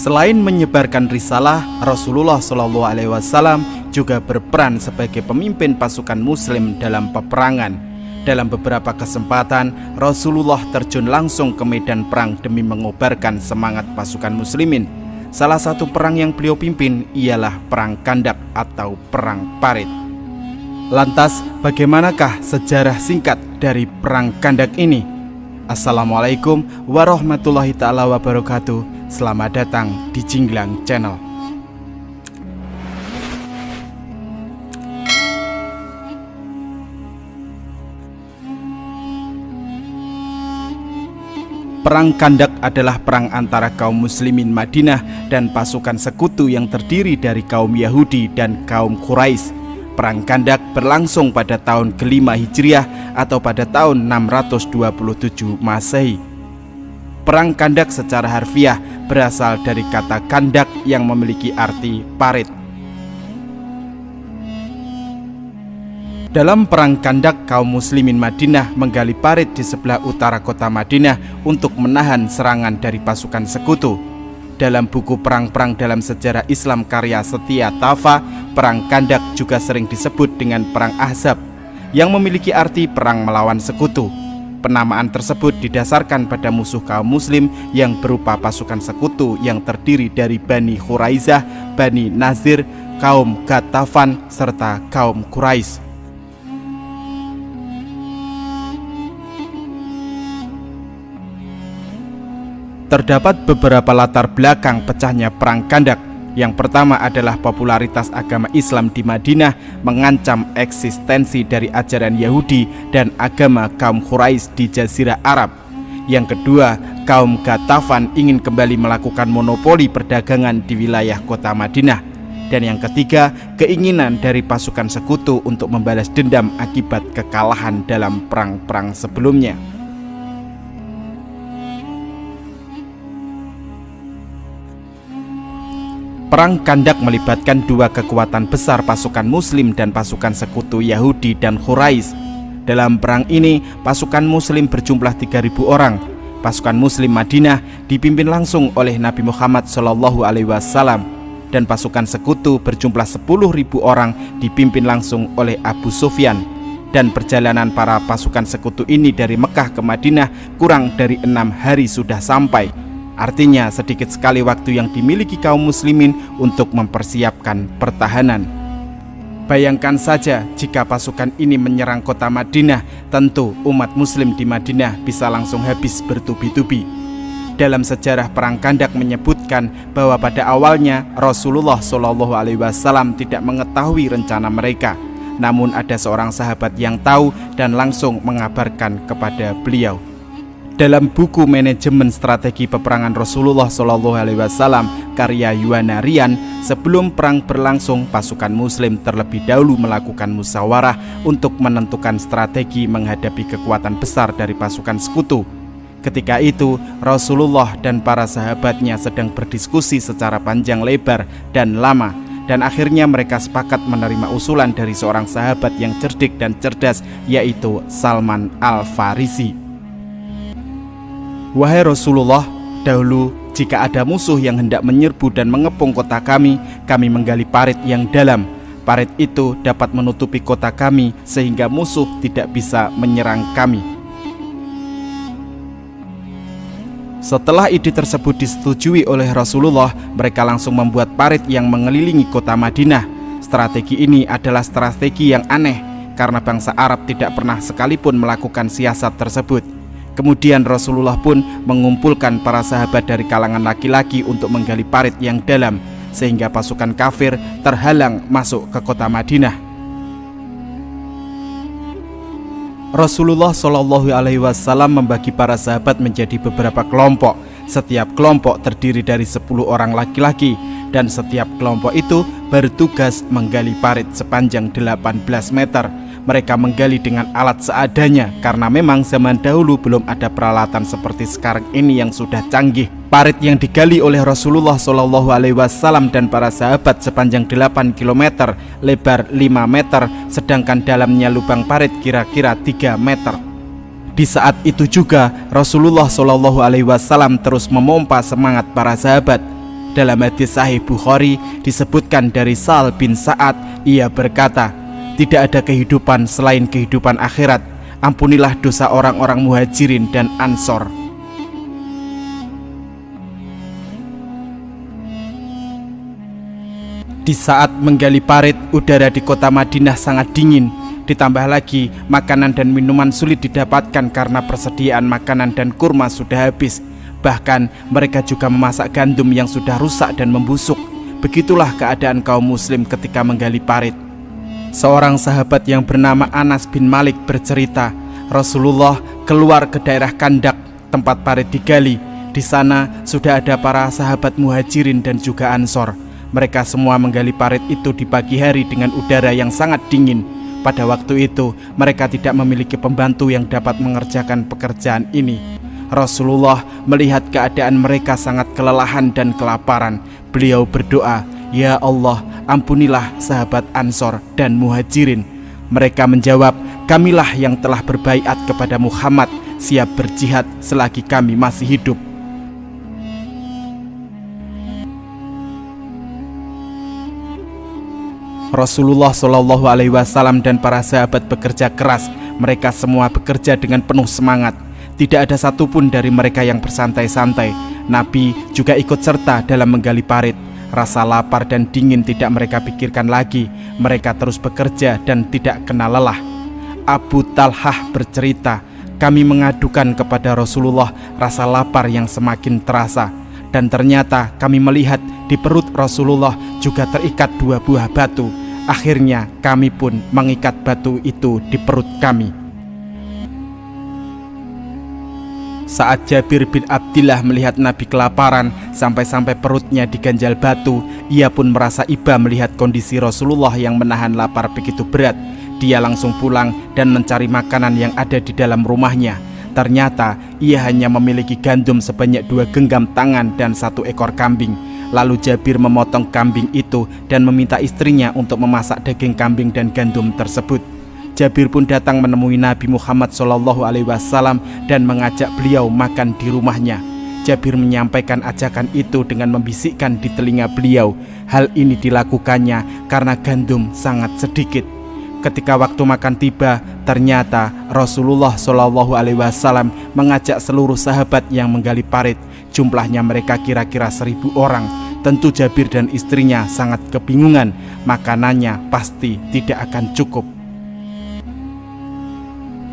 Selain menyebarkan risalah, Rasulullah SAW juga berperan sebagai pemimpin pasukan Muslim dalam peperangan. Dalam beberapa kesempatan, Rasulullah terjun langsung ke medan perang demi mengobarkan semangat pasukan Muslimin. Salah satu perang yang beliau pimpin ialah Perang Khandaq atau Perang Parit. Lantas, bagaimanakah sejarah singkat dari Perang Khandaq ini? Assalamualaikum warahmatullahi ta'ala wabarakatuh. Selamat datang di Jinglang Channel. Perang Khandaq adalah perang antara kaum muslimin Madinah dan pasukan sekutu yang terdiri dari kaum Yahudi dan kaum Quraisy. Perang Khandaq berlangsung pada tahun ke-5 Hijriah atau pada tahun 627 Masehi. Perang Khandaq secara harfiah berasal dari kata khandak yang memiliki arti parit. Dalam Perang Khandaq, kaum muslimin Madinah menggali parit di sebelah utara kota Madinah untuk menahan serangan dari pasukan sekutu. Dalam buku perang-perang dalam sejarah Islam karya Setia Tafa, Perang Khandaq juga sering disebut dengan Perang Ahzab, yang memiliki arti perang melawan sekutu. Penamaan tersebut didasarkan pada musuh kaum muslim yang berupa pasukan sekutu yang terdiri dari Bani Khuraizah, Bani Nazir, kaum Ghatafan, serta kaum Quraisy. Terdapat beberapa latar belakang pecahnya Perang Khandaq. Yang pertama adalah popularitas agama Islam di Madinah mengancam eksistensi dari ajaran Yahudi dan agama kaum Quraisy di Jazirah Arab. Yang kedua, kaum Ghatafan ingin kembali melakukan monopoli perdagangan di wilayah kota Madinah. Dan yang ketiga, keinginan dari pasukan sekutu untuk membalas dendam akibat kekalahan dalam perang-perang sebelumnya. Perang Khandaq melibatkan dua kekuatan besar pasukan muslim dan pasukan sekutu Yahudi dan Quraisy. Dalam perang ini, pasukan muslim berjumlah 3.000 orang. Pasukan muslim Madinah dipimpin langsung oleh Nabi Muhammad SAW, dan pasukan sekutu berjumlah 10.000 orang dipimpin langsung oleh Abu Sufyan. Dan perjalanan para pasukan sekutu ini dari Mekah ke Madinah kurang dari 6 hari sudah sampai. Artinya sedikit sekali waktu yang dimiliki kaum muslimin untuk mempersiapkan pertahanan. Bayangkan saja jika pasukan ini menyerang kota Madinah, tentu umat muslim di Madinah bisa langsung habis bertubi-tubi. Dalam sejarah Perang Khandaq menyebutkan bahwa pada awalnya Rasulullah SAW tidak mengetahui rencana mereka. Namun ada seorang sahabat yang tahu dan langsung mengabarkan kepada beliau. Dalam buku Manajemen Strategi Peperangan Rasulullah SAW karya Yuwana Rian, sebelum perang berlangsung, pasukan muslim terlebih dahulu melakukan musyawarah untuk menentukan strategi menghadapi kekuatan besar dari pasukan sekutu. Ketika itu, Rasulullah dan para sahabatnya sedang berdiskusi secara panjang lebar dan lama, dan akhirnya mereka sepakat menerima usulan dari seorang sahabat yang cerdik dan cerdas, yaitu Salman Al-Farisi. Wahai Rasulullah, dahulu jika ada musuh yang hendak menyerbu dan mengepung kota kami menggali parit yang dalam. Parit itu dapat menutupi kota kami sehingga musuh tidak bisa menyerang kami. Setelah ide tersebut disetujui oleh Rasulullah, mereka langsung membuat parit yang mengelilingi kota Madinah. Strategi ini adalah strategi yang aneh karena bangsa Arab tidak pernah sekalipun melakukan siasat tersebut. Kemudian Rasulullah pun mengumpulkan para sahabat dari kalangan laki-laki untuk menggali parit yang dalam, sehingga pasukan kafir terhalang masuk ke kota Madinah. Rasulullah SAW membagi para sahabat menjadi beberapa kelompok. Setiap kelompok terdiri dari 10 orang laki-laki, dan setiap kelompok itu bertugas menggali parit sepanjang 18 meter. Mereka menggali dengan alat seadanya karena memang zaman dahulu belum ada peralatan seperti sekarang ini yang sudah canggih. Parit yang digali oleh Rasulullah SAW dan para sahabat sepanjang 8 km, lebar 5 meter, sedangkan dalamnya lubang parit kira-kira 3 meter. Di saat itu juga Rasulullah SAW terus memompa semangat para sahabat. Dalam hadis Sahih Bukhari disebutkan dari Sa'al bin Sa'ad, ia berkata, "Tidak ada kehidupan selain kehidupan akhirat. Ampunilah dosa orang-orang Muhajirin dan Ansor." Di saat menggali parit, udara di kota Madinah sangat dingin. Ditambah lagi, makanan dan minuman sulit didapatkan karena persediaan makanan dan kurma sudah habis. Bahkan mereka juga memasak gandum yang sudah rusak dan membusuk. Begitulah keadaan kaum muslim ketika menggali parit. Seorang sahabat yang bernama Anas bin Malik bercerita, Rasulullah keluar ke daerah Kandak, tempat parit digali. Di sana sudah ada para sahabat Muhajirin dan juga Ansor. Mereka semua menggali parit itu di pagi hari dengan udara yang sangat dingin. Pada waktu itu mereka tidak memiliki pembantu yang dapat mengerjakan pekerjaan ini. Rasulullah melihat keadaan mereka sangat kelelahan dan kelaparan. Beliau berdoa, "Ya Allah, ampunilah sahabat Ansor dan Muhajirin." Mereka menjawab, "Kamilah yang telah berbaiat kepada Muhammad, siap berjihad selagi kami masih hidup." Rasulullah SAW dan para sahabat bekerja keras. Mereka semua bekerja dengan penuh semangat. Tidak ada satupun dari mereka yang bersantai-santai. Nabi juga ikut serta dalam menggali parit. Rasa lapar dan dingin tidak mereka pikirkan lagi. Mereka terus bekerja dan tidak kenal lelah. Abu Talhah bercerita, "Kami mengadukan kepada Rasulullah rasa lapar yang semakin terasa. Dan ternyata kami melihat di perut Rasulullah juga terikat 2 buah batu. Akhirnya kami pun mengikat batu itu di perut kami." Saat Jabir bin Abdillah melihat Nabi kelaparan sampai-sampai perutnya diganjal batu, ia pun merasa iba melihat kondisi Rasulullah yang menahan lapar begitu berat. Dia langsung pulang dan mencari makanan yang ada di dalam rumahnya. Ternyata ia hanya memiliki gandum sebanyak 2 genggam tangan dan 1 ekor kambing. Lalu Jabir memotong kambing itu dan meminta istrinya untuk memasak daging kambing dan gandum tersebut. Jabir pun datang menemui Nabi Muhammad SAW dan mengajak beliau makan di rumahnya. Jabir menyampaikan ajakan itu dengan membisikkan di telinga beliau. Hal ini dilakukannya karena gandum sangat sedikit. Ketika waktu makan tiba, ternyata Rasulullah SAW mengajak seluruh sahabat yang menggali parit. Jumlahnya mereka kira-kira 1000 orang. Tentu Jabir dan istrinya sangat kebingungan. Makanannya pasti tidak akan cukup.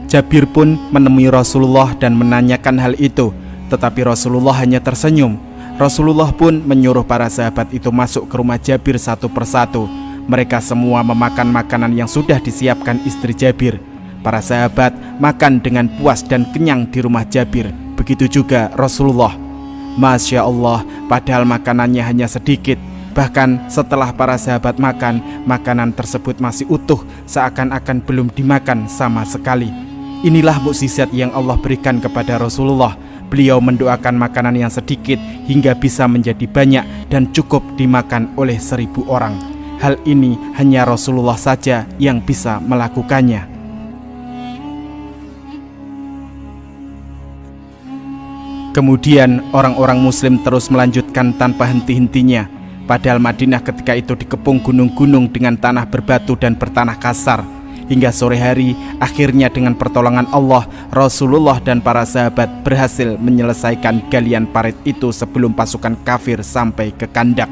Jabir pun menemui Rasulullah dan menanyakan hal itu, tetapi Rasulullah hanya tersenyum. Rasulullah pun menyuruh para sahabat itu masuk ke rumah Jabir satu persatu. Mereka semua memakan makanan yang sudah disiapkan istri Jabir. Para sahabat makan dengan puas dan kenyang di rumah Jabir. Begitu juga Rasulullah. Masya Allah, padahal makanannya hanya sedikit. Bahkan setelah para sahabat makan, makanan tersebut masih utuh, seakan-akan belum dimakan sama sekali. Inilah mukjizat yang Allah berikan kepada Rasulullah. Beliau mendoakan makanan yang sedikit hingga bisa menjadi banyak dan cukup dimakan oleh 1000 orang. Hal ini hanya Rasulullah saja yang bisa melakukannya. Kemudian orang-orang muslim terus melanjutkan tanpa henti-hentinya. Padahal Madinah ketika itu dikepung gunung-gunung dengan tanah berbatu dan bertanah kasar. Hingga sore hari, akhirnya dengan pertolongan Allah, Rasulullah dan para sahabat berhasil menyelesaikan galian parit itu sebelum pasukan kafir sampai ke Kandak.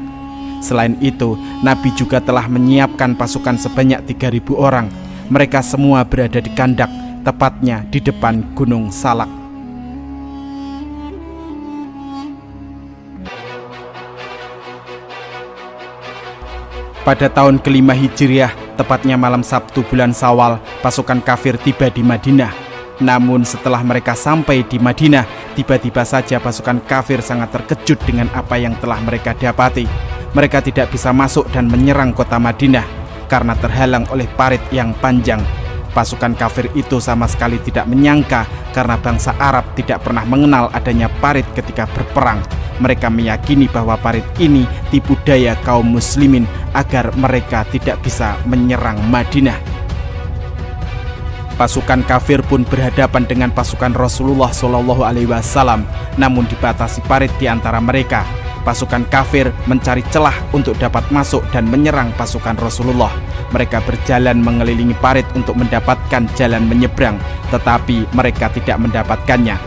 Selain itu, Nabi juga telah menyiapkan pasukan sebanyak 3000 orang. Mereka semua berada di Kandak, tepatnya di depan Gunung Salak. Pada tahun ke-5 Hijriah, tepatnya malam Sabtu bulan Syawal, pasukan kafir tiba di Madinah. Namun setelah mereka sampai di Madinah, tiba-tiba saja pasukan kafir sangat terkejut dengan apa yang telah mereka dapati. Mereka tidak bisa masuk dan menyerang kota Madinah karena terhalang oleh parit yang panjang. Pasukan kafir itu sama sekali tidak menyangka karena bangsa Arab tidak pernah mengenal adanya parit ketika berperang. Mereka meyakini bahwa parit ini tipu daya kaum muslimin agar mereka tidak bisa menyerang Madinah. Pasukan kafir pun berhadapan dengan pasukan Rasulullah SAW, namun dibatasi parit di antara mereka. Pasukan kafir mencari celah untuk dapat masuk dan menyerang pasukan Rasulullah. Mereka berjalan mengelilingi parit untuk mendapatkan jalan menyeberang, tetapi mereka tidak mendapatkannya.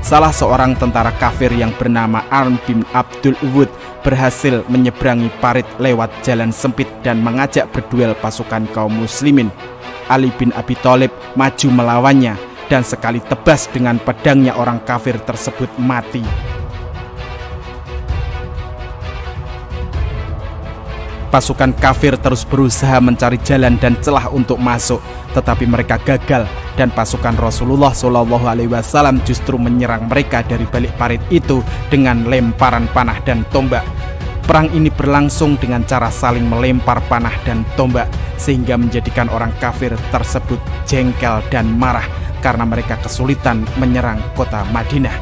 Salah seorang tentara kafir yang bernama Arm bin Abdul Uwud berhasil menyeberangi parit lewat jalan sempit dan mengajak berduel pasukan kaum muslimin. Ali bin Abi Thalib maju melawannya dan sekali tebas dengan pedangnya orang kafir tersebut mati. Pasukan kafir terus berusaha mencari jalan dan celah untuk masuk, tetapi mereka gagal dan pasukan Rasulullah SAW justru menyerang mereka dari balik parit itu dengan lemparan panah dan tombak. Perang ini berlangsung dengan cara saling melempar panah dan tombak, sehingga menjadikan orang kafir tersebut jengkel dan marah karena mereka kesulitan menyerang kota Madinah.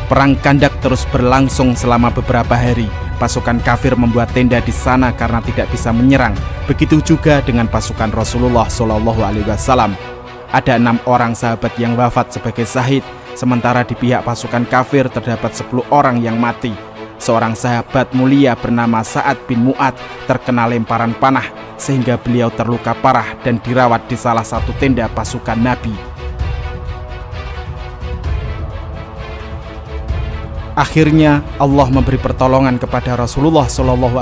Perang Khandak terus berlangsung selama beberapa hari. Pasukan kafir membuat tenda di sana karena tidak bisa menyerang. Begitu juga dengan pasukan Rasulullah SAW. Ada 6 orang sahabat yang wafat sebagai syahid, sementara di pihak pasukan kafir terdapat 10 orang yang mati. Seorang sahabat mulia bernama Sa'ad bin Mu'ad terkena lemparan panah sehingga beliau terluka parah dan dirawat di salah satu tenda pasukan Nabi. Akhirnya Allah memberi pertolongan kepada Rasulullah SAW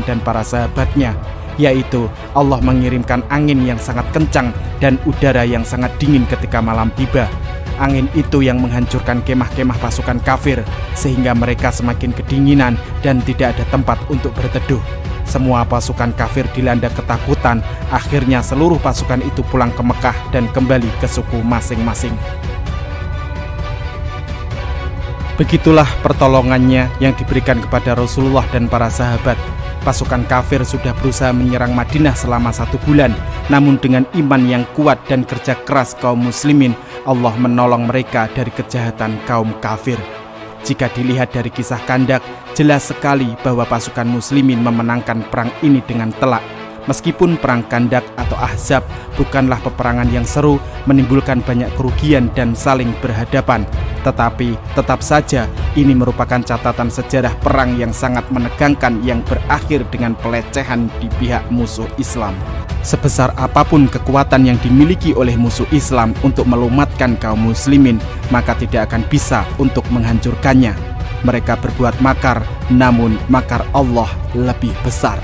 dan para sahabatnya, yaitu Allah mengirimkan angin yang sangat kencang dan udara yang sangat dingin ketika malam tiba. Angin itu yang menghancurkan kemah-kemah pasukan kafir sehingga mereka semakin kedinginan dan tidak ada tempat untuk berteduh. Semua pasukan kafir dilanda ketakutan. Akhirnya seluruh pasukan itu pulang ke Mekah dan kembali ke suku masing-masing. Begitulah pertolongannya yang diberikan kepada Rasulullah dan para sahabat. Pasukan kafir sudah berusaha menyerang Madinah selama 1 bulan, namun dengan iman yang kuat dan kerja keras kaum muslimin, Allah menolong mereka dari kejahatan kaum kafir. Jika dilihat dari kisah Khandak, jelas sekali bahwa pasukan muslimin memenangkan perang ini dengan telak. Meskipun perang Khandak atau Ahzab bukanlah peperangan yang seru, menimbulkan banyak kerugian dan saling berhadapan, tetapi tetap saja ini merupakan catatan sejarah perang yang sangat menegangkan yang berakhir dengan pelecehan di pihak musuh Islam. Sebesar apapun kekuatan yang dimiliki oleh musuh Islam untuk melumatkan kaum muslimin, maka tidak akan bisa untuk menghancurkannya. Mereka berbuat makar, namun makar Allah lebih besar.